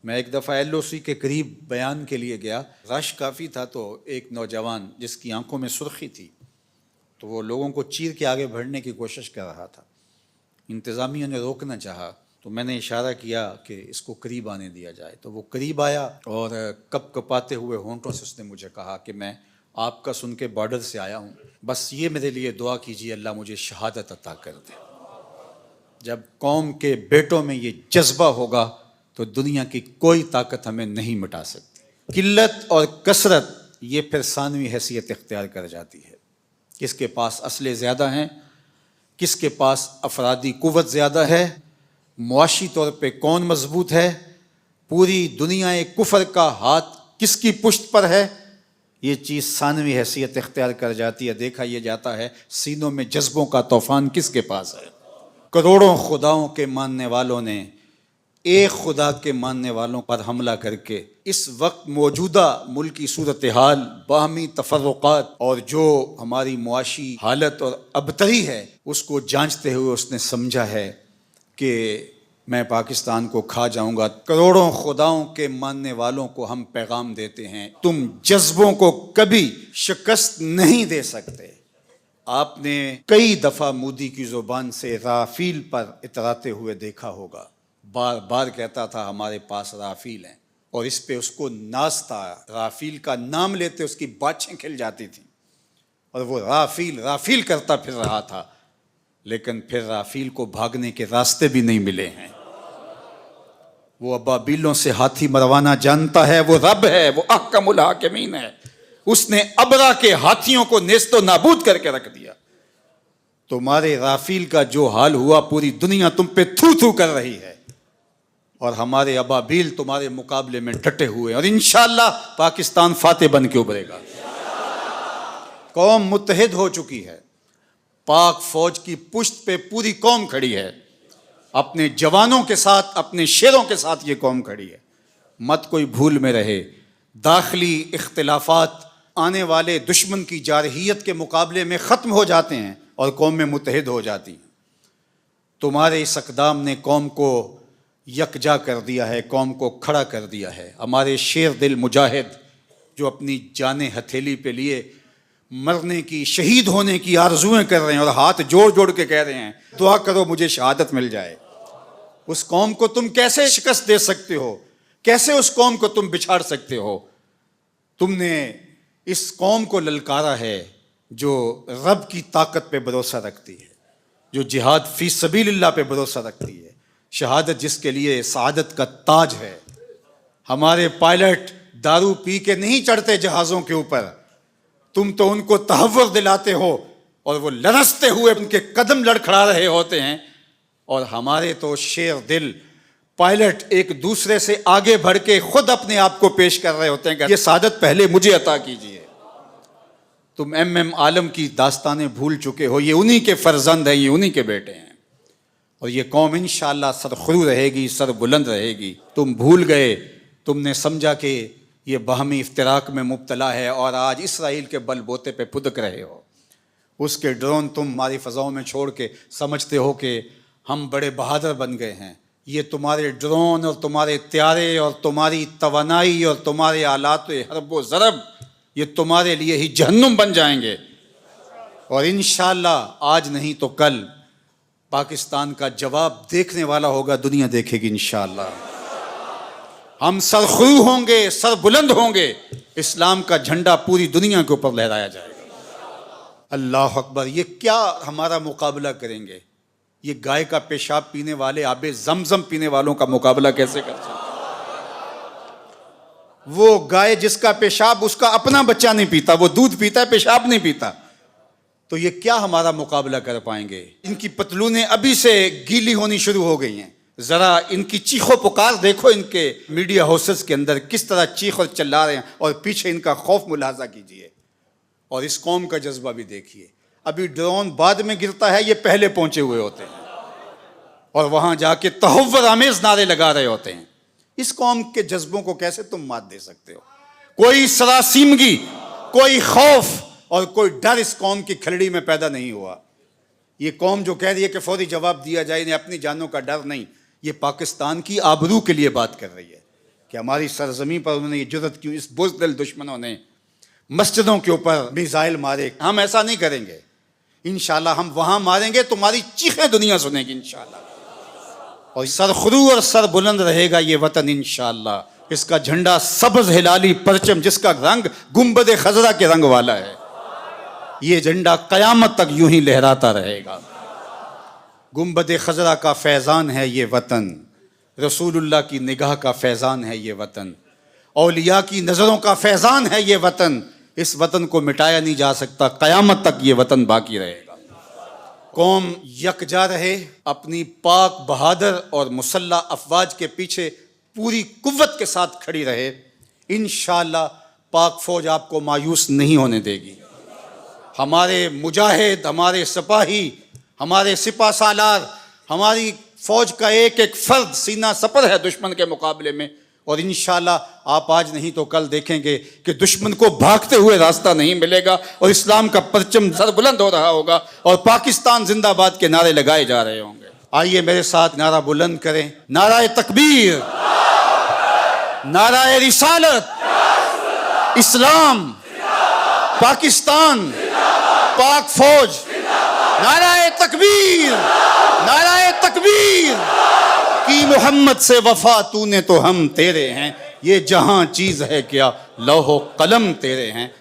میں ایک دفعہ ایل او سی کے قریب بیان کے لیے گیا، رش کافی تھا، تو ایک نوجوان جس کی آنکھوں میں سرخی تھی تو وہ لوگوں کو چیر کے آگے بڑھنے کی کوشش کر رہا تھا۔ انتظامیہ نے روکنا چاہا تو میں نے اشارہ کیا کہ اس کو قریب آنے دیا جائے، تو وہ قریب آیا اور کپ کپاتے ہوئے ہونٹوں سے اس نے مجھے کہا کہ میں آپ کا سن کے بارڈر سے آیا ہوں، بس یہ میرے لیے دعا کیجیے اللہ مجھے شہادت عطا کر دے۔ جب قوم کے بیٹوں میں یہ جذبہ ہوگا تو دنیا کی کوئی طاقت ہمیں نہیں مٹا سکتی۔ قلت اور کثرت یہ پھر ثانوی حیثیت اختیار کر جاتی ہے۔ کس کے پاس اسلحے زیادہ ہیں، کس کے پاس افرادی قوت زیادہ ہے، معاشی طور پہ کون مضبوط ہے، پوری دنیا کفر کا ہاتھ کس کی پشت پر ہے، یہ چیز ثانوی حیثیت اختیار کر جاتی ہے۔ دیکھا یہ جاتا ہے سینوں میں جذبوں کا طوفان کس کے پاس ہے۔ کروڑوں خداؤں کے ماننے والوں نے ایک خدا کے ماننے والوں پر حملہ کر کے اس وقت موجودہ ملکی صورتحال، باہمی تفرقات اور جو ہماری معاشی حالت اور ابتری ہے اس کو جانچتے ہوئے اس نے سمجھا ہے کہ میں پاکستان کو کھا جاؤں گا۔ کروڑوں خداؤں کے ماننے والوں کو ہم پیغام دیتے ہیں، تم جذبوں کو کبھی شکست نہیں دے سکتے۔ آپ نے کئی دفعہ مودی کی زبان سے رافیل پر اتراتے ہوئے دیکھا ہوگا، بار بار کہتا تھا ہمارے پاس رافیل ہیں، اور اس پہ اس کو ناز تھا۔ رافیل کا نام لیتے اس کی باچھیں کھل جاتی تھیں اور وہ رافیل رافیل کرتا پھر رہا تھا، لیکن پھر رافیل کو بھاگنے کے راستے بھی نہیں ملے ہیں۔ وہ ابابیلوں سے ہاتھی مروانا جانتا ہے، وہ رب ہے، وہ احکم الحاکمین ہے۔ اس نے ابرا کے ہاتھیوں کو نیست و نابود کر کے رکھ دیا۔ تمہارے رافیل کا جو حال ہوا پوری دنیا تم پہ تھو تھو کر رہی ہے، اور ہمارے ابابیل تمہارے مقابلے میں ڈٹے ہوئے، اور انشاءاللہ پاکستان فاتح بن کے ابھرے گا۔ قوم متحد ہو چکی ہے، پاک فوج کی پشت پہ پوری قوم کھڑی ہے، اپنے جوانوں کے ساتھ، اپنے شیروں کے ساتھ یہ قوم کھڑی ہے۔ مت کوئی بھول میں رہے، داخلی اختلافات آنے والے دشمن کی جارحیت کے مقابلے میں ختم ہو جاتے ہیں اور قوم میں متحد ہو جاتی ہیں۔ تمہارے اس اقدام نے قوم کو یکجا کر دیا ہے، قوم کو کھڑا کر دیا ہے۔ ہمارے شیر دل مجاہد جو اپنی جانیں ہتھیلی پہ لیے مرنے کی، شہید ہونے کی آرزویں کر رہے ہیں اور ہاتھ جوڑ جوڑ کے کہہ رہے ہیں دعا کرو مجھے شہادت مل جائے، اس قوم کو تم کیسے شکست دے سکتے ہو؟ کیسے اس قوم کو تم بچھاڑ سکتے ہو؟ تم نے اس قوم کو للکارا ہے جو رب کی طاقت پہ بھروسہ رکھتی ہے، جو جہاد فی سبیل اللہ پہ بھروسہ رکھتی ہے، شہادت جس کے لیے سعادت کا تاج ہے۔ ہمارے پائلٹ دارو پی کے نہیں چڑھتے جہازوں کے اوپر، تم تو ان کو تحور دلاتے ہو اور وہ لرزتے ہوئے ان کے قدم لڑکھڑا رہے ہوتے ہیں، اور ہمارے تو شیر دل پائلٹ ایک دوسرے سے آگے بڑھ کے خود اپنے آپ کو پیش کر رہے ہوتے ہیں کہ یہ سعادت پہلے مجھے عطا کیجیے۔ تم ایم عالم کی داستانیں بھول چکے ہو، یہ انہی کے فرزند ہیں، یہ انہی کے بیٹے ہیں، اور یہ قوم انشاءاللہ سرخرو رہے گی، سر بلند رہے گی۔ تم بھول گئے، تم نے سمجھا کہ یہ باہمی افتراق میں مبتلا ہے، اور آج اسرائیل کے بل بوتے پہ پھدک رہے ہو۔ اس کے ڈرون تم ہماری فضاؤں میں چھوڑ کے سمجھتے ہو کہ ہم بڑے بہادر بن گئے ہیں۔ یہ تمہارے ڈرون اور تمہارے طیارے اور تمہاری توانائی اور تمہارے آلات حرب و ضرب یہ تمہارے لیے ہی جہنم بن جائیں گے، اور انشاءاللہ آج نہیں تو کل پاکستان کا جواب دیکھنے والا ہوگا، دنیا دیکھے گی انشاءاللہ۔ ہم سرخرو ہوں گے، سر بلند ہوں گے، اسلام کا جھنڈا پوری دنیا کے اوپر لہرایا جائے گا۔ اللہ اکبر! یہ کیا ہمارا مقابلہ کریں گے؟ یہ گائے کا پیشاب پینے والے، آب زمزم پینے والوں کا مقابلہ کیسے کر سکتے؟ وہ گائے جس کا پیشاب اس کا اپنا بچہ نہیں پیتا، وہ دودھ پیتا ہے، پیشاب نہیں پیتا، تو یہ کیا ہمارا مقابلہ کر پائیں گے؟ ان کی پتلونیں ابھی سے گیلی ہونی شروع ہو گئی ہیں، ذرا ان کی چیخ و پکار دیکھو، ان کے میڈیا ہاؤسز کے اندر کس طرح چیخ اور چلا رہے ہیں، اور پیچھے ان کا خوف ملاحظہ کیجئے، اور اس قوم کا جذبہ بھی دیکھیے۔ ابھی ڈرون بعد میں گرتا ہے، یہ پہلے پہنچے ہوئے ہوتے ہیں اور وہاں جا کے تحور آمیز نعرے لگا رہے ہوتے ہیں۔ اس قوم کے جذبوں کو کیسے تم مات دے سکتے ہو؟ کوئی سراسیمگی، کوئی خوف اور کوئی ڈر اس قوم کی کھلڑی میں پیدا نہیں ہوا۔ یہ قوم جو کہہ رہی ہے کہ فوری جواب دیا جائے، انہیں اپنی جانوں کا ڈر نہیں، یہ پاکستان کی آبرو کے لیے بات کر رہی ہے۔ کہ ہماری سرزمین پر انہوں نے یہ جرت کیوں، اس بزدل دشمنوں نے مسجدوں کے اوپر میزائل مارے. ہم ایسا نہیں کریں گے انشاءاللہ. ہم وہاں ماریں گے تمہاری چیخیں دنیا سنے گی انشاءاللہ. اور سرخرو اور سر بلند رہے گا یہ وطن انشاءاللہ. اس کا جھنڈا سبز ہلالی پرچم جس کا رنگ گنبد خضرا کے رنگ والا ہے، یہ جھنڈا قیامت تک یوں ہی لہراتا رہے گا. گنبد خضرا کا فیضان ہے یہ وطن، رسول اللہ کی نگاہ کا فیضان ہے یہ وطن، اولیاء کی نظروں کا فیضان ہے یہ وطن. اس وطن کو مٹایا نہیں جا سکتا، قیامت تک یہ وطن باقی رہے گا. قوم یکجا رہے، اپنی پاک بہادر اور مسلح افواج کے پیچھے پوری قوت کے ساتھ کھڑی رہے. انشاءاللہ پاک فوج آپ کو مایوس نہیں ہونے دے گی. ہمارے مجاہد، ہمارے سپاہی، ہمارے سپہ سالار، ہماری فوج کا ایک ایک فرد سینہ سپر ہے دشمن کے مقابلے میں. اور انشاءاللہ آپ آج نہیں تو کل دیکھیں گے کہ دشمن کو بھاگتے ہوئے راستہ نہیں ملے گا اور اسلام کا پرچم سر بلند ہو رہا ہوگا اور پاکستان زندہ باد کے نعرے لگائے جا رہے ہوں گے. آئیے میرے ساتھ نعرہ بلند کریں. نعرہ تکبیر، نعرہ رسالت، اسلام، پاکستان، پاک فوج. نعرہ تکبیر، نعرہ تکبیر. کی محمد سے وفا تو نے تو ہم تیرے ہیں، یہ جہاں چیز ہے کیا لوح و قلم تیرے ہیں.